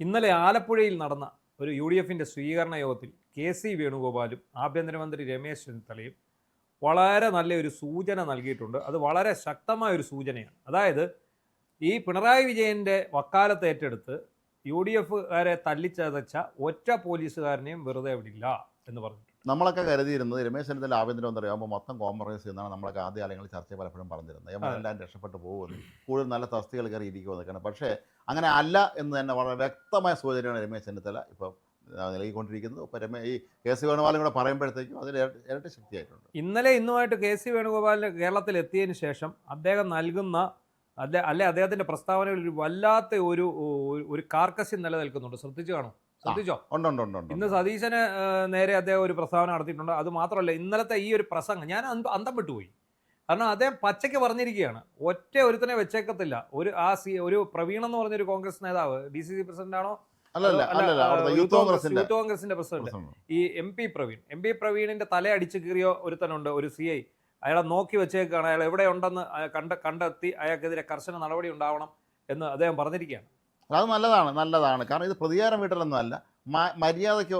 ഇന്നലെ ആലപ്പുഴയിൽ നടന്ന ഒരു യു ഡി എഫിൻ്റെ സ്വീകരണ യോഗത്തിൽ കെ സി വേണുഗോപാലും ആഭ്യന്തരമന്ത്രി രമേശ് ചെന്നിത്തലയും വളരെ നല്ലൊരു സൂചന നൽകിയിട്ടുണ്ട്. അത് വളരെ ശക്തമായ ഒരു സൂചനയാണ്. അതായത് ഈ പിണറായി വിജയൻ്റെ വക്കാലത്ത് ഏറ്റെടുത്ത് യു ഡി എഫുകാരെ തല്ലിച്ചതച്ച ഒറ്റ പോലീസുകാരനെയും വെറുതെ വിടില്ല എന്ന് പറഞ്ഞു. നമ്മളൊക്കെ കരുതിയിരുന്നത് രമേശ് ചെന്നിത്തല ആഭ്യന്തരമന്ത്രി ആകുമ്പോൾ മൊത്തം കോംപ്രമൈസ് ചെയ്യുന്നതാണ് നമ്മളൊക്കെ ആദ്യ കാലങ്ങളിൽ ചർച്ച പലപ്പോഴും പറഞ്ഞിരുന്നത്. എല്ലാം രക്ഷപ്പെട്ടു പോകുമെന്ന്, കൂടുതൽ നല്ല തസ്തികൾ കയറി ഇരിക്കുമെന്നൊക്കെയാണ്. പക്ഷേ അങ്ങനെ അല്ല എന്ന് തന്നെ വളരെ വ്യക്തമായ സൂചനയാണ് രമേശ് ചെന്നിത്തല ഇപ്പോൾ നൽകിക്കൊണ്ടിരിക്കുന്നത്. ഇപ്പോൾ ഈ കെ സി വേണുഗോപാലും കൂടെ പറയുമ്പോഴത്തേക്കും അതിൽ ഇരട്ടി ശക്തിയായിട്ടുണ്ട്. ഇന്നലെ ഇന്നുമായിട്ട് കെ സി വേണുഗോപാലിന് കേരളത്തിൽ എത്തിയതിന് ശേഷം അദ്ദേഹം നൽകുന്ന അദ്ദേഹത്തിന്റെ പ്രസ്താവനയിൽ ഒരു വല്ലാത്ത ഒരു കാർക്കശ്യം നിലനിൽക്കുന്നുണ്ട്. ശ്രദ്ധിച്ചു കാണും, ശ്രദ്ധിച്ചോ? ഉണ്ട്. ഇന്ന് സതീശന് നേരെ അദ്ദേഹം ഒരു പ്രസ്താവന നടത്തിയിട്ടുണ്ട്. അത് മാത്രമല്ല, ഇന്നലത്തെ ഈ ഒരു പ്രസംഗം ഞാൻ അന്തം വിട്ടുപോയി. കാരണം അദ്ദേഹം പച്ചയ്ക്ക് പറഞ്ഞിരിക്കുകയാണ്, ഒറ്റ ഒരുത്തനെ വെച്ചേക്കത്തില്ല. ഒരു പ്രവീൺ എന്ന് പറഞ്ഞൊരു കോൺഗ്രസ് നേതാവ്, DCC പ്രസിഡന്റ് ആണോ, യൂത്ത് കോൺഗ്രസിന്റെ പ്രസിഡന്റ്, ഈ എം പി പ്രവീണിന്റെ തല അടിച്ചു കീറിയോ ഒരുത്തനുണ്ട്, ഒരു CI. അയാളെ നോക്കി വെച്ചേക്കാണ്. അയാൾ എവിടെ ഉണ്ടെന്ന് കണ്ടെത്തി അയാൾക്കെതിരെ കർശന നടപടി ഉണ്ടാവണം എന്ന് അദ്ദേഹം പറഞ്ഞിരിക്കുകയാണ്. അത് നല്ലതാണ്. കാരണം ഇത് പ്രതികാരം വീട്ടലൊന്നും അല്ല. മര്യാദയ്ക്ക്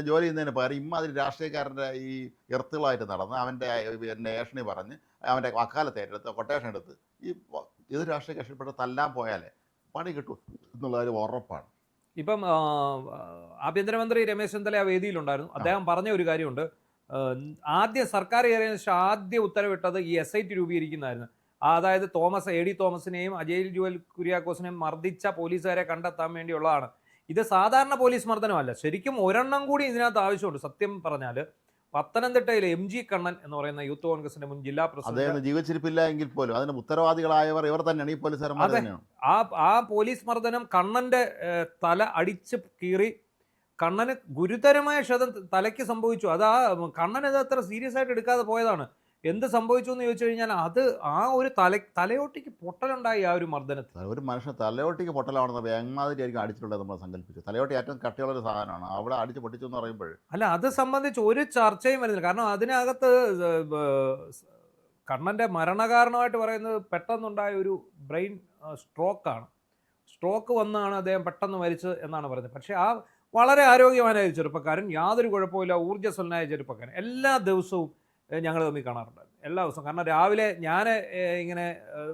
ജോലി ചെയ്യുന്നതിന് പകരം ഇമ്മാതിരി രാഷ്ട്രീയക്കാരൻ്റെ ഈ എർത്തുകളായിട്ട് നടന്ന് അവൻ്റെ ഏഷണി പറഞ്ഞ് അവൻ്റെ വക്കാലത്ത് ഏറ്റെടുത്ത് കൊട്ടേഷൻ എടുത്ത് ഇത് രാഷ്ട്രീയ കക്ഷിപ്പെട്ട തല്ലാൻ പോയാലേ പണി കിട്ടും എന്നുള്ളൊരു ഉറപ്പാണ്. ഇപ്പം ആഭ്യന്തരമന്ത്രി രമേശ് ചെന്നിത്തല ആ വേദിയിലുണ്ടായിരുന്നു. അദ്ദേഹം പറഞ്ഞ ഒരു കാര്യമുണ്ട്. ആദ്യം സർക്കാർ കയറിയതിനു ശേഷം ആദ്യം ഉത്തരവിട്ടത് ഈ SIT രൂപീകരിക്കുന്നതായിരുന്നു. അതായത് AD തോമസിനെയും അജയ് ജുവൽ കുര്യാക്കോസിനെയും മർദ്ദിച്ച പോലീസുകാരെ കണ്ടെത്താൻ വേണ്ടിയുള്ളതാണ്. ഇത് സാധാരണ പോലീസ് മർദ്ദനമല്ല, ശരിക്കും ഒരെണ്ണം കൂടി ഇതിനകത്ത് ആവശ്യമുണ്ട്. സത്യം പറഞ്ഞാൽ പത്തനംതിട്ടയിലെ MG കണ്ണൻ എന്ന് പറയുന്ന യൂത്ത് കോൺഗ്രസിന്റെ മുൻ ജില്ലാ പ്രസിഡന്റ് ജീവിച്ചിരിപ്പില്ല എങ്കിൽ പോലും അതിന് ഉത്തരവാദികളായവർ ഇവർ തന്നെയാണ്, ഈ പോലീസുകാർ. ആ പോലീസ് മർദ്ദനം, കണ്ണന്റെ തല അടിച്ച് കീറി, കണ്ണന് ഗുരുതരമായ ക്ഷതം തലയ്ക്ക് സംഭവിച്ചു. അത് കണ്ണൻ അത് അത്ര സീരിയസ് ആയിട്ട് എടുക്കാതെ പോയതാണ്. എന്ത് സംഭവിച്ചു എന്ന് ചോദിച്ചു കഴിഞ്ഞാൽ അത് ആ ഒരു തലയോട്ടിക്ക് പൊട്ടലുണ്ടായി. ആ ഒരു മർദ്ദനത്തിൽ ഒരു മനുഷ്യൻ തലയോട്ടിക്ക് പൊട്ടലാണെന്ന് എങ്ങാതിരി ആയിരിക്കും അടിച്ചിട്ടുള്ളത് നമ്മൾ സങ്കല്പിച്ചു. തലയോട്ടി ഏറ്റവും കട്ടിയുള്ള ഒരു സാധനമാണ്, അവിടെ അടിച്ച് പൊട്ടിച്ചു എന്ന് പറയുമ്പോൾ അല്ല, അത് സംബന്ധിച്ച് ഒരു ചർച്ചയും വരുന്നില്ല. കാരണം അതിനകത്ത് കണ്ണന്റെ മരണകാരണമായിട്ട് പറയുന്നത് പെട്ടെന്നുണ്ടായ ഒരു ബ്രെയിൻ സ്ട്രോക്ക് വന്നാണ് അദ്ദേഹം പെട്ടെന്ന് മരിച്ചത് എന്നാണ് പറയുന്നത്. പക്ഷേ ആ വളരെ ആരോഗ്യവാനായ ചെറുപ്പക്കാരൻ, യാതൊരു കുഴപ്പമില്ല, ഊർജ്ജസ്വലനായ ചെറുപ്പക്കാരൻ, എല്ലാ ദിവസവും ഞങ്ങൾ തമ്മിൽ കാണാറുണ്ടായിരുന്നു. എല്ലാ ദിവസവും. കാരണം രാവിലെ ഞാൻ ഇങ്ങനെ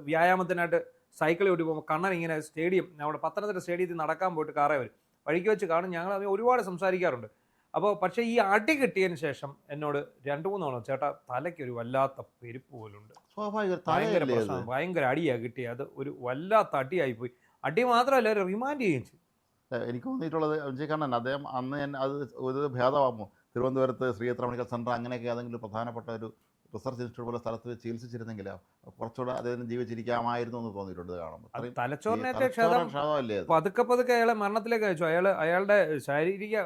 വ്യായാമത്തിനായിട്ട് സൈക്കിൾ ഓടി പോകുമ്പോൾ കണ്ണൻ ഇങ്ങനെ നമ്മുടെ പത്തനംതിട്ട സ്റ്റേഡിയത്തിൽ നടക്കാൻ പോയിട്ട് കാറേ വരും, വഴിക്ക് വെച്ച് കാണും. ഞങ്ങൾ തമ്മിൽ ഒരുപാട് സംസാരിക്കാറുണ്ട്. അപ്പോൾ പക്ഷേ ഈ അടി കിട്ടിയതിന് ശേഷം എന്നോട് 2-3 തവണ, ചേട്ടാ തലയ്ക്ക് ഒരു വല്ലാത്ത പെരുപ്പ് പോലുണ്ട്, ഭയങ്കര അടിയാണ് കിട്ടിയത്, അത് ഒരു വല്ലാത്ത അടിയായിപ്പോയി. അടി മാത്രമല്ല, ഒരു റിമാൻഡ് ചെയ്യുകയും ചെയ്തു. എനിക്ക് തോന്നിയിട്ടുള്ളത് കണ്ണൻ അദ്ദേഹം അന്ന് ഞാൻ അത് ഒരു ഭേദമാകുമോ, തിരുവനന്തപുരത്ത് ശ്രീചിത്ര മെഡിക്കൽ സെൻ്റർ അങ്ങനെയൊക്കെ ഏതെങ്കിലും പ്രധാനപ്പെട്ട ഒരു റിസർച്ച് ഇൻസ്റ്റിറ്റ്യൂട്ട് പോലെ സ്ഥലത്ത് ചികിത്സിച്ചിരുന്നെങ്കിൽ കുറച്ചുകൂടെ അദ്ദേഹം ജീവിച്ചിരിക്കാമായിരുന്നു എന്ന് തോന്നിയിട്ടുണ്ട് കാണുമ്പോൾ. തലച്ചോറിനേറ്റ ക്ഷതമല്ലേ, പതുക്കെ അയാളെ മരണത്തിലേക്ക് അയച്ചു. അയാളുടെ ശാരീരിക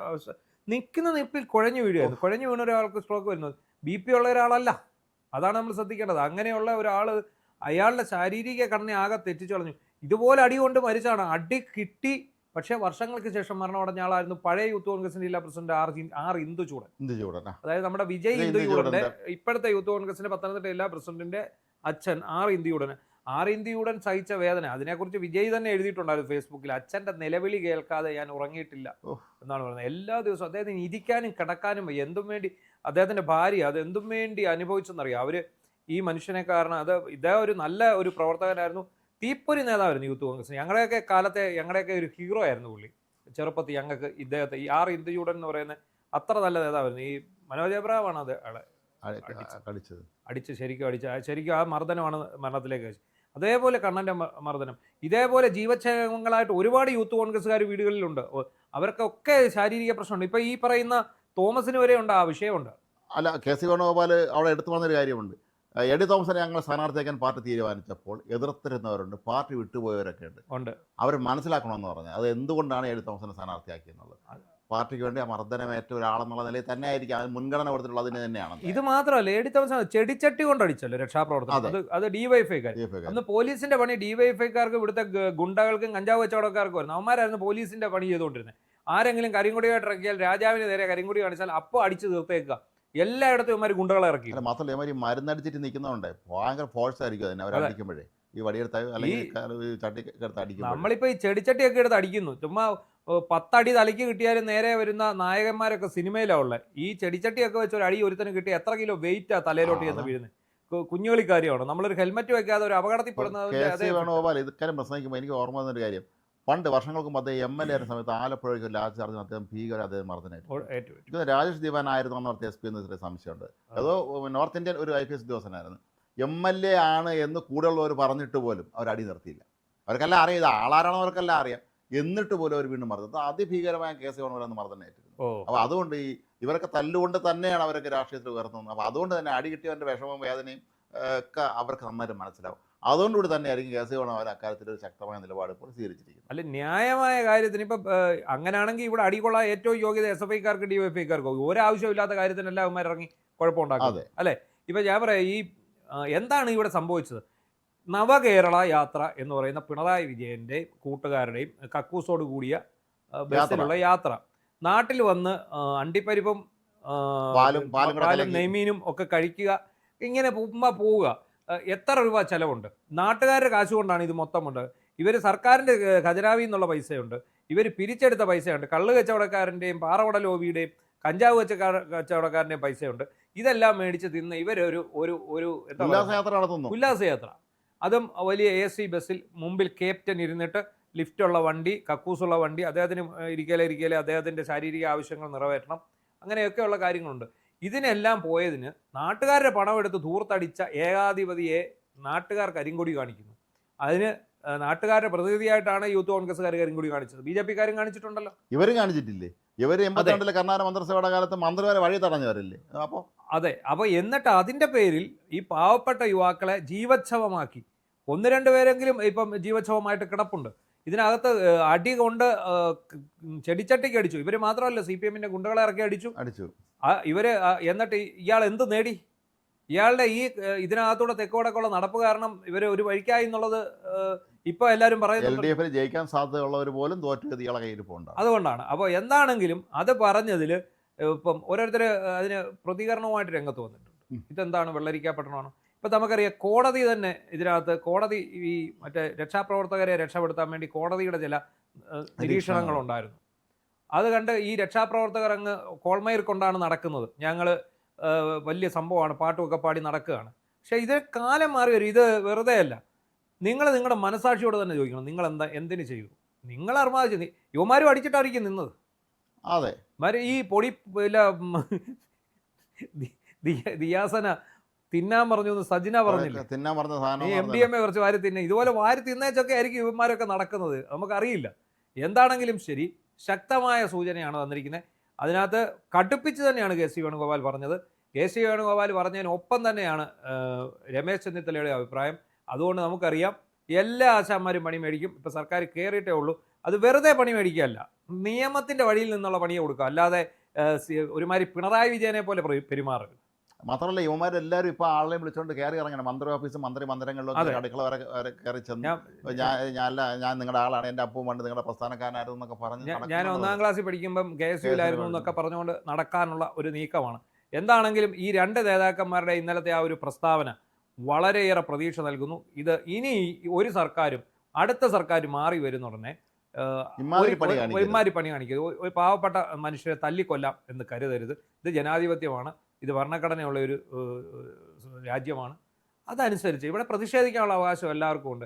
നിൽക്കുന്ന നിപ്പിൽ കുഴഞ്ഞു വീഴുമായിരുന്നു. കുഴഞ്ഞു വീണ ഒരാൾക്ക് സ്ട്രോക്ക് വരുന്നത് BP ഉള്ള ഒരാളല്ല. അതാണ് നമ്മൾ ശ്രദ്ധിക്കേണ്ടത്. അങ്ങനെയുള്ള ഒരാൾ അയാളുടെ ശാരീരിക ഘടന ആകെ തെറ്റിച്ചു കളഞ്ഞു. ഇതുപോലെ അടി കൊണ്ട് മരിച്ചാണ്. അടി കിട്ടി, പക്ഷേ വർഷങ്ങൾക്ക് ശേഷം മരണമടഞ്ഞ ആളായിരുന്നു പഴയ യൂത്ത് കോൺഗ്രസിന്റെ ജില്ലാ പ്രസിഡന്റ് ആർ ഇന്ദുചൂടൻ. അതായത് നമ്മുടെ വിജയ് ഇന്ദുചൂടന്റെ, ഇപ്പോഴത്തെ യൂത്ത് കോൺഗ്രസിന്റെ പത്തനംതിട്ട ജില്ലാ പ്രസിഡന്റിന്റെ അച്ഛൻ ആർ ഇന്ദുചൂടൻ സഹിച്ച വേദന, അതിനെക്കുറിച്ച് വിജയ് തന്നെ എഴുതിയിട്ടുണ്ടായിരുന്നു ഫേസ്ബുക്കിൽ. അച്ഛന്റെ നിലവിളി കേൾക്കാതെ ഞാൻ ഉറങ്ങിയിട്ടില്ല എന്നാണ് പറയുന്നത്. എല്ലാ ദിവസവും അദ്ദേഹത്തിന് ഇരിക്കാനും കിടക്കാനും എന്തും വേണ്ടി അദ്ദേഹത്തിന്റെ ഭാര്യ അത് എന്തും വേണ്ടി അനുഭവിച്ചെന്നറിയാം. അവര് ഈ മനുഷ്യനെ കാരണം ഇദ്ദേഹം ഒരു നല്ല ഒരു പ്രവർത്തകനായിരുന്നു, തീപ്പൊരി നേതാവായിരുന്നു യൂത്ത് കോൺഗ്രസ്. ഞങ്ങളുടെയൊക്കെ ഒരു ഹീറോ ആയിരുന്നു പുള്ളി. ചെറുപ്പത്തിൽ ഞങ്ങൾക്ക് ഇദ്ദേഹത്തെ, ഈ ആർ ഇന്ദുചൂടൻ എന്ന് പറയുന്ന അത്ര നല്ല നേതാവായിരുന്നു. ഈ മനോജ് എബ്രഹാമാണ് അത് അടിച്ച് ശരിക്കും ആ മർദ്ദനമാണ് മരണത്തിലേക്ക് അയച്ചത്. അതേപോലെ കണ്ണന്റെ മർദ്ദനം, ഇതേപോലെ ജീവച്ഛേദങ്ങളായിട്ട് ഒരുപാട് യൂത്ത് കോൺഗ്രസ്സുകാർ വീടുകളിലുണ്ട്. അവർക്കൊക്കെ ശാരീരിക പ്രശ്നമുണ്ട്. ഇപ്പൊ ഈ പറയുന്ന തോമസിന് വരെ ഉണ്ട് ആ വിഷയമുണ്ട്. അല്ല, കെ സി വേണുഗോപാൽ അവിടെ എടുത്തു വന്നൊരു കാര്യമുണ്ട്. AD തോമസിനെ ഞങ്ങൾ സ്ഥാനാർത്ഥിയാക്കാൻ പാർട്ടി തീരുമാനിച്ചപ്പോൾ എതിർത്തിരുന്നവരുണ്ട്, പാർട്ടി വിട്ടുപോയവരൊക്കെ ഉണ്ട്. അവർ മനസ്സിലാക്കണമെന്ന് പറഞ്ഞത് അത് എന്തുകൊണ്ടാണ് AD തോമസിനെ സ്ഥാനാർത്ഥിയാക്കിയെന്നുള്ളത്. പാർട്ടിക്ക് വേണ്ടി ആ മർദ്ദനമേറ്റ ഒരാളെന്നുള്ള നിലയിൽ തന്നെ ആയിരിക്കും അത് മുൻഗണന കൊടുത്തിട്ടുള്ളത്. അതിന് തന്നെയാണ്. ഇത് മാത്രമല്ല, AD തോമസ് ചെടിച്ചട്ടി കൊണ്ട് അടിച്ചല്ലോ രക്ഷാപ്രവർത്തനം. അത് DYFIക്കാർ. അന്ന് പോലീസിന്റെ പണി DYFIക്കാർക്ക്, ഇവിടുത്തെ ഗുണ്ടകൾക്കും കഞ്ചാവ് കച്ചവടക്കാർക്കും വരുന്നു. അവന്മാരായിരുന്നു പോലീസിന്റെ പണി ചെയ്തുകൊണ്ടിരുന്നത്. ആരെങ്കിലും കരിങ്കൊടിയായിട്ട് ഇറക്കിയാൽ, രാജാവിന് നേരെ കരിങ്കൊടി കാണിച്ചാൽ അപ്പോൾ അടിച്ച് തീർത്തേക്കുക. എല്ലായിടത്തും ഇവന്മാർ ഗുണ്ടകളെ ഇറക്കി. മാത്രമല്ല ഇവന്മാർ മരുന്നടിച്ചിട്ട് നിൽക്കുന്നതുകൊണ്ട് ഭയങ്കര ഫോഴ്സ് ആയിരിക്കും അതിന് അവരടിക്കുമ്പോഴേ. ഈ വടിയെടുത്ത് അല്ലെങ്കിൽ ചട്ടിക്കെടുത്ത് അടിക്കും. നമ്മളിപ്പോൾ ഈ ചെടിച്ചട്ടിയൊക്കെ എടുത്ത് അടിക്കുന്നു. ചുമ്മാ 10 അടി തലയ്ക്ക് കിട്ടിയാലും നേരെ വരുന്ന നായകന്മാരൊക്കെ സിനിമയിലാണ് ഉള്ളത്. ഈ ചെടിച്ചട്ടിയൊക്കെ വെച്ച് ഒരു അടി ഒരുത്തന് കിട്ടിയ എത്ര കിലോ വെയിറ്റാ തലയിലോട്ട് ചെന്ന് വീഴുന്നത്. കുഞ്ഞുകളിക്കാരിയാണ്. നമ്മളൊരു ഹെൽമെറ്റ് വെക്കാതെ ഒരു അപകടത്തിൽപ്പെടുന്നത്. വേണുഗോപാൽ ഇക്കാര്യം പ്രസംഗിക്കുമ്പോൾ എനിക്ക് ഓർമ്മ വന്നൊരു കാര്യം, പണ്ട് വർഷങ്ങൾക്ക് മുമ്പ് അദ്ദേഹം MLA ആയിരുന്ന സമയത്ത് ആലപ്പുഴയ്ക്ക് ലാസ്റ്റ് ചാർജിന് അദ്ദേഹം അദ്ദേഹം മർദ്ദനേറ്റു. രാജേഷ് ദീപാൻ ആയിരുന്നു അന്നത്തെ SP എന്ന് ഇത്ര സംശയമുണ്ട്. അതോ നോർത്ത് ഇന്ത്യൻ ഒരു IPS ഉദ്യോഗസ്ഥനായിരുന്നു. MLA ആണ് എന്ന് കൂടെയുള്ളവർ പറഞ്ഞിട്ട് പോലും അവർ അടി നിർത്തിയില്ല. അവർക്കെല്ലാം അറിയാം ഇത് ആളാരാണോ അവർക്കെല്ലാം അറിയാം. എന്നിട്ട് പോലും അവർ വീണ്ടും മർദ്ദനം. അതിഭീകരമായ കേസ് വേണമെന്ന് മർദ്ദനേറ്റിരുന്നു. അപ്പോൾ അതുകൊണ്ട് ഇവരൊക്കെ തല്ലുകൊണ്ട് തന്നെയാണ് അവരൊക്കെ രാഷ്ട്രീയത്തിൽ ഉയർത്തുന്നത്. അപ്പോൾ അതുകൊണ്ട് തന്നെ അടി കിട്ടിയവൻ്റെ വിഷമവും വേദനയും ഒക്കെ അവർക്ക് നന്നായിട്ട് മനസ്സിലാവും. അതുകൊണ്ടുകൂടി തന്നെയായിരിക്കും കേസ് വേണം അക്കാര്യത്തിൽ ഒരു ശക്തമായ നിലപാട് ഇപ്പോൾ സ്വീകരിച്ചിരിക്കുന്നത്. അല്ല, ന്യായമായ കാര്യത്തിന് ഇപ്പം അങ്ങനെയാണെങ്കിൽ ഇവിടെ അടികൊള്ളാൻ ഏറ്റവും യോഗ്യത SFIക്കാർക്ക് DYFIക്കാർക്കോ ഒരാവശ്യമില്ലാത്ത കാര്യത്തിനെല്ലാം അവന്മാർ ഇറങ്ങി കുഴപ്പമുണ്ടാക്കും. അല്ലേ? ഇപ്പം ഞാൻ പറയാം, ഈ എന്താണ് ഇവിടെ സംഭവിച്ചത്? നവകേരള യാത്ര എന്ന് പറയുന്ന പിണറായി വിജയൻ്റെയും കൂട്ടുകാരുടെയും കക്കൂസോട് കൂടിയ ബസ്സിലുള്ള യാത്ര, നാട്ടിൽ വന്ന് അണ്ടിപ്പരിപ്പും പാലും നെയ്മീനും ഒക്കെ കഴിക്കുക, ഇങ്ങനെ പോവുക. എത്ര രൂപ ചെലവുണ്ട്? നാട്ടുകാരുടെ കാശ് കൊണ്ടാണ് ഇത് മൊത്തമുണ്ട്. ഇവർ സർക്കാരിൻ്റെ ഖജനാവിൽ നിന്നുള്ള പൈസയുണ്ട്, ഇവർ പിരിച്ചെടുത്ത പൈസയുണ്ട്, കള്ള് കച്ചവടക്കാരൻ്റെയും പാറവട ലോബിയുടെയും കഞ്ചാവ് കച്ചവടക്കാരൻ്റെയും പൈസയുണ്ട്. ഇതെല്ലാം മേടിച്ച് തിന്ന് ഇവരൊരു ഉല്ലാസയാത്ര, അതും വലിയ AC ബസ്സിൽ മുമ്പിൽ ക്യാപ്റ്റൻ ഇരുന്നിട്ട് ലിഫ്റ്റുള്ള വണ്ടി, കക്കൂസുള്ള വണ്ടി, അദ്ദേഹത്തിന് ഇരിക്കലെ അദ്ദേഹത്തിൻ്റെ ശാരീരിക ആവശ്യങ്ങൾ നിറവേറ്റണം, അങ്ങനെയൊക്കെയുള്ള കാര്യങ്ങളുണ്ട്. ഇതിനെല്ലാം പോയതിന് നാട്ടുകാരുടെ പണമെടുത്ത് ധൂർത്തടിച്ച ഏകാധിപതിയെ നാട്ടുകാർ കരിങ്കൊടി കാണിക്കുന്നു. അതിന് നാട്ടുകാരുടെ പ്രതിനിധിയായിട്ടാണ് യൂത്ത് കോൺഗ്രസ്സുകാർ കരിങ്കൊടി കാണിച്ചത്. BJPക്കാരും കാണിച്ചിട്ടുണ്ടല്ലോ. ഇവരും കാണിച്ചിട്ടില്ലേ? ഇവർ 82 കർണാടക മന്ത്രിസഭയുടെ കാലത്ത് മന്ത്രിമാരെ വഴി തടഞ്ഞവരല്ലേ? അപ്പോൾ എന്നിട്ട് അതിൻ്റെ പേരിൽ ഈ പാവപ്പെട്ട യുവാക്കളെ ജീവച്ഛവമാക്കി. 1-2 പേരെങ്കിലും ഇപ്പം ജീവച്ഛവമായിട്ട് കിടപ്പുണ്ട്. ഇതിനകത്ത് അടി കൊണ്ട് ചെടിച്ചട്ടിക്ക് അടിച്ചു. ഇവർ മാത്രമല്ല, CPMൻ്റെ ഗുണ്ടകളെ ഇറക്കി അടിച്ചു. ഇവര് എന്നിട്ട് ഇയാൾ എന്ത് നേടി? ഇയാളുടെ ഇതിനകത്തൂടെ തെക്കോടൊക്കെയുള്ള നടപ്പ് കാരണം ഇവർ ഒരു വഴിക്കായി എന്നുള്ളത് ഇപ്പൊ എല്ലാവരും പറയുന്നത്. ജയിക്കാൻ സാധ്യതയുള്ളവർ പോലും അതുകൊണ്ടാണ്. അപ്പോൾ എന്താണെങ്കിലും അത് പറഞ്ഞതിൽ ഇപ്പം ഓരോരുത്തർ അതിന് പ്രതികരണവുമായിട്ട് രംഗത്ത് വന്നിട്ടുണ്ട്. ഇതെന്താണ് വെള്ളരിക്കാപട്ടണമാണ്? ഇപ്പം നമുക്കറിയാം, കോടതി തന്നെ ഇതിനകത്ത് ഈ മറ്റേ രക്ഷാപ്രവർത്തകരെ രക്ഷപ്പെടുത്താൻ വേണ്ടി കോടതിയുടെ ചില നിരീക്ഷണങ്ങളുണ്ടായിരുന്നു. അത് കണ്ട് ഈ രക്ഷാപ്രവർത്തകർ അങ്ങ് കോൾമയിർ കൊണ്ടാണ് നടക്കുന്നത്, ഞങ്ങൾ വലിയ സംഭവമാണ്, പാട്ടുമൊക്കെ പാടി നടക്കുകയാണ്. പക്ഷേ ഇത് കാലം മാറി വരും. ഇത് വെറുതെ അല്ല. നിങ്ങളുടെ മനസാക്ഷിയോട് തന്നെ ചോദിക്കണം, നിങ്ങൾ എന്തിനു ചെയ്തു? നിങ്ങൾ അർമാദിച്ചു. യുവമാരും അടിച്ചിട്ടായിരിക്കും നിന്നത്. അതെ, ഈ പൊടി ദിയാസന തിന്നാൻ പറഞ്ഞു, സജിന പറഞ്ഞില്ല, MDMA കുറച്ച് വാരി തിന്നെ. ഇതുപോലെ വാരി തിന്നേച്ചൊക്കെ ആയിരിക്കും യുവന്മാരൊക്കെ നടക്കുന്നത്. നമുക്കറിയില്ല. എന്താണെങ്കിലും ശരി, ശക്തമായ സൂചനയാണ് തന്നിരിക്കുന്നത്. അതിനകത്ത് കടുപ്പിച്ച് തന്നെയാണ് KC വേണുഗോപാൽ പറഞ്ഞത്. KC വേണുഗോപാൽ പറഞ്ഞതിനൊപ്പം തന്നെയാണ് രമേശ് ചെന്നിത്തലയുടെ അഭിപ്രായം. അതുകൊണ്ട് നമുക്കറിയാം, എല്ലാ ആശാന്മാരും പണി മേടിക്കും. ഇപ്പോൾ സർക്കാർ കയറിയിട്ടേ ഉള്ളൂ. അത് വെറുതെ പണി മേടിക്കുകയല്ല, നിയമത്തിൻ്റെ വഴിയിൽ നിന്നുള്ള പണിയെ കൊടുക്കുക. അല്ലാതെ ഒരുമാതിരി പിണറായി വിജയനെ പോലെ പെരുമാറുക. മാത്രമല്ല, യുവമാരെല്ലാവരും ഇപ്പോൾ ആളെയും വിളിച്ചുകൊണ്ട് കയറി ഇറങ്ങണം. മന്ത്രി ഓഫീസും മന്ദിരങ്ങളിലൊക്കെ അടുക്കള വരെ കയറി ചെന്ന് ഞാൻ നിങ്ങളുടെ ആളാണ്, എൻ്റെ അപ്പവും പണ്ട് നിങ്ങളുടെ പ്രസ്ഥാനക്കാരനായിരുന്നു എന്നൊക്കെ പറഞ്ഞ്. ഞാൻ 1-ാം ക്ലാസ്സിൽ പഠിക്കുമ്പം KSUവിലായിരുന്നു എന്നൊക്കെ പറഞ്ഞുകൊണ്ട് നടക്കാനുള്ള ഒരു നീക്കമാണ്. എന്താണെങ്കിലും ഈ 2 നേതാക്കന്മാരുടെ ഇന്നലത്തെ ആ ഒരു പ്രസ്താവന വളരെയേറെ പ്രതീക്ഷ നൽകുന്നു. ഇത് ഇനി ഒരു സർക്കാരും, അടുത്ത സർക്കാർ മാറി വരുന്നുടനെ ഇമാതിരി പണി കാണിക്കരുത്. ഒരു പാവപ്പെട്ട മനുഷ്യരെ തല്ലിക്കൊല്ലാം എന്ന് കരുതരുത്. ഇത് ജനാധിപത്യമാണ്, ഇത് ഭരണഘടനയുള്ള ഒരു രാജ്യമാണ്. അതനുസരിച്ച് ഇവിടെ പ്രതിഷേധിക്കാനുള്ള അവകാശം എല്ലാവർക്കും ഉണ്ട്.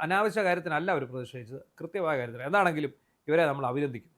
അനാവശ്യ കാര്യത്തിനല്ല അവർ പ്രതിഷേധിച്ചത്, കൃത്യമായ കാര്യത്തിൽ. എന്താണെങ്കിലും ഇവരെ നമ്മൾ അഭിനന്ദിക്കുന്നു.